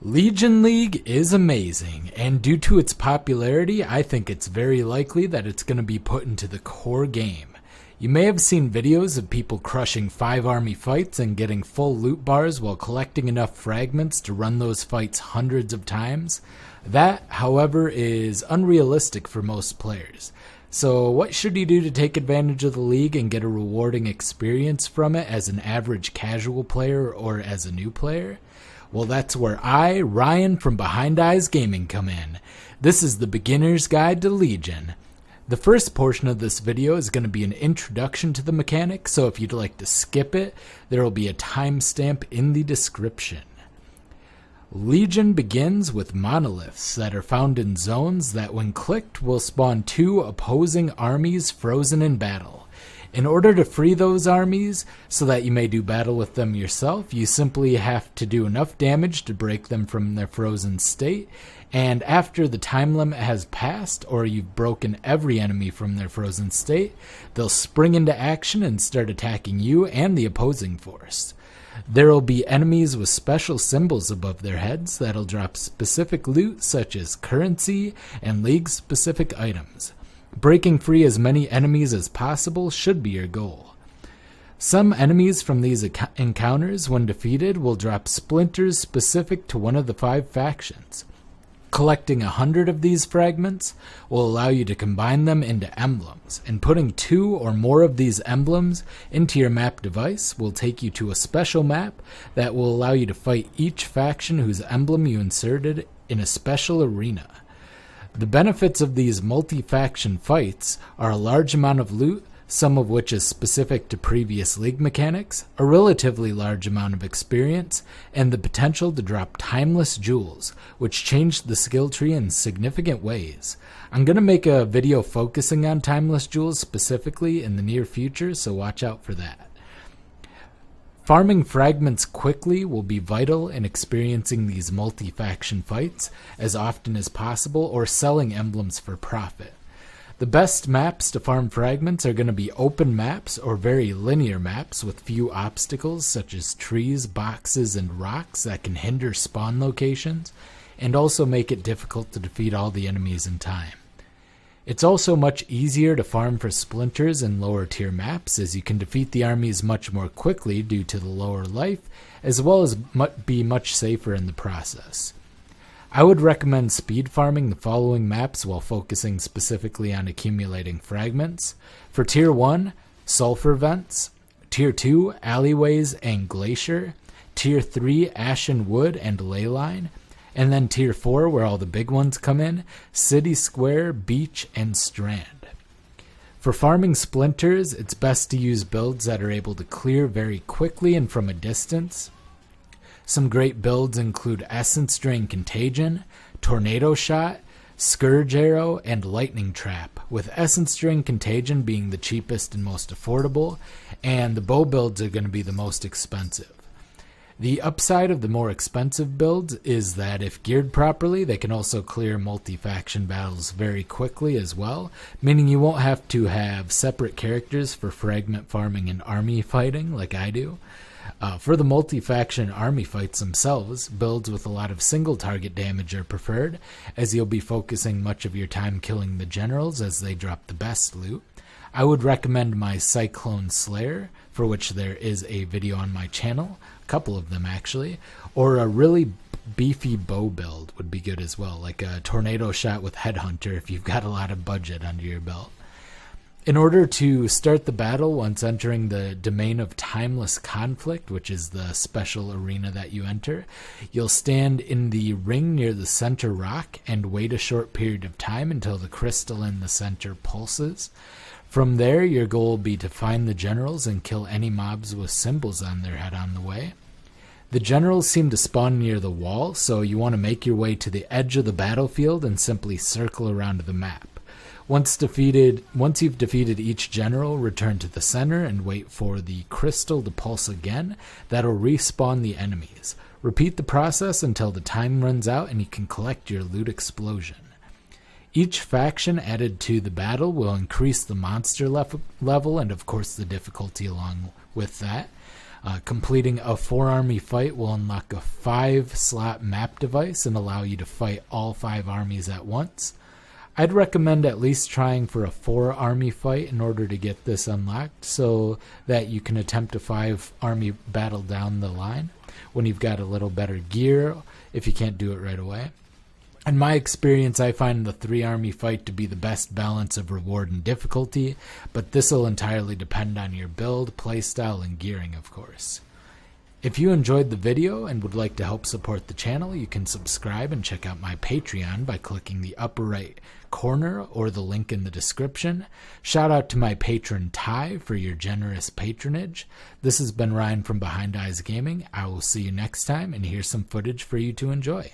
Legion League is amazing, and due to its popularity, I think it's very likely that it's going to be put into the core game. You may have seen videos of people crushing 5 army fights and getting full loot bars while collecting enough fragments to run those fights hundreds of times. That, however, is unrealistic for most players. So what should you do to take advantage of the league and get a rewarding experience from it as an average casual player or as a new player? Well, that's where I, Ryan from Behind Eyes Gaming, come in. This is the Beginner's Guide to Legion. The first portion of this video is going to be an introduction to the mechanic, so if you'd like to skip it, there will be a timestamp in the description. Legion begins with monoliths that are found in zones that when clicked will spawn 2 opposing armies frozen in battle. In order to free those armies so that you may do battle with them yourself, you simply have to do enough damage to break them from their frozen state, and after the time limit has passed or you've broken every enemy from their frozen state, they'll spring into action and start attacking you and the opposing force. There will be enemies with special symbols above their heads that'll drop specific loot such as currency and league-specific items. Breaking free as many enemies as possible should be your goal. Some enemies from these encounters, when defeated, will drop splinters specific to one of the 5 factions. Collecting 100 of these fragments will allow you to combine them into emblems, and putting 2 or more of these emblems into your map device will take you to a special map that will allow you to fight each faction whose emblem you inserted in a special arena. The benefits of these multi-faction fights are a large amount of loot, some of which is specific to previous league mechanics, a relatively large amount of experience, and the potential to drop timeless jewels, which change the skill tree in significant ways. I'm going to make a video focusing on timeless jewels specifically in the near future, so watch out for that. Farming fragments quickly will be vital in experiencing these multi-faction fights as often as possible or selling emblems for profit. The best maps to farm fragments are going to be open maps or very linear maps with few obstacles such as trees, boxes, and rocks that can hinder spawn locations and also make it difficult to defeat all the enemies in time. It's also much easier to farm for splinters in lower tier maps as you can defeat the armies much more quickly due to the lower life, as well as be much safer in the process. I would recommend speed farming the following maps while focusing specifically on accumulating fragments. For Tier 1, Sulfur Vents. Tier 2, Alleyways and Glacier. Tier 3, Ashen Wood and Leyline. And then Tier 4, where all the big ones come in, City Square, Beach, and Strand. For farming splinters, it's best to use builds that are able to clear very quickly and from a distance. Some great builds include Essence Drain Contagion, Tornado Shot, Scourge Arrow, and Lightning Trap, with Essence Drain Contagion being the cheapest and most affordable, and the bow builds are going to be the most expensive. The upside of the more expensive builds is that if geared properly, they can also clear multi-faction battles very quickly as well, meaning you won't have to have separate characters for fragment farming and army fighting like I do. For the multi-faction army fights themselves, builds with a lot of single target damage are preferred, as you'll be focusing much of your time killing the generals as they drop the best loot. I would recommend my Cyclone Slayer, for which there is a video on my channel, a couple of them actually, or a really beefy bow build would be good as well, like a Tornado Shot with Headhunter if you've got a lot of budget under your belt. In order to start the battle once entering the Domain of Timeless Conflict, which is the special arena that you enter, you'll stand in the ring near the center rock and wait a short period of time until the crystal in the center pulses. From there, your goal will be to find the generals and kill any mobs with symbols on their head on the way. The generals seem to spawn near the wall, so you want to make your way to the edge of the battlefield and simply circle around the map. Once you've defeated each general, return to the center and wait for the crystal to pulse again. That'll respawn the enemies. Repeat the process until the time runs out and you can collect your loot explosion. Each faction added to the battle will increase the monster level and of course the difficulty along with that. Completing a 4-army fight will unlock a 5-slot map device and allow you to fight all 5 armies at once. I'd recommend at least trying for a 4-army fight in order to get this unlocked so that you can attempt a 5-army battle down the line when you've got a little better gear if you can't do it right away. In my experience, I find the 3-army fight to be the best balance of reward and difficulty, but this will entirely depend on your build, playstyle, and gearing, of course. If you enjoyed the video and would like to help support the channel, you can subscribe and check out my Patreon by clicking the upper right corner or the link in the description. Shout out to my patron Ty for your generous patronage. This has been Ryan from Behind Eyes Gaming. I will see you next time, and here's some footage for you to enjoy.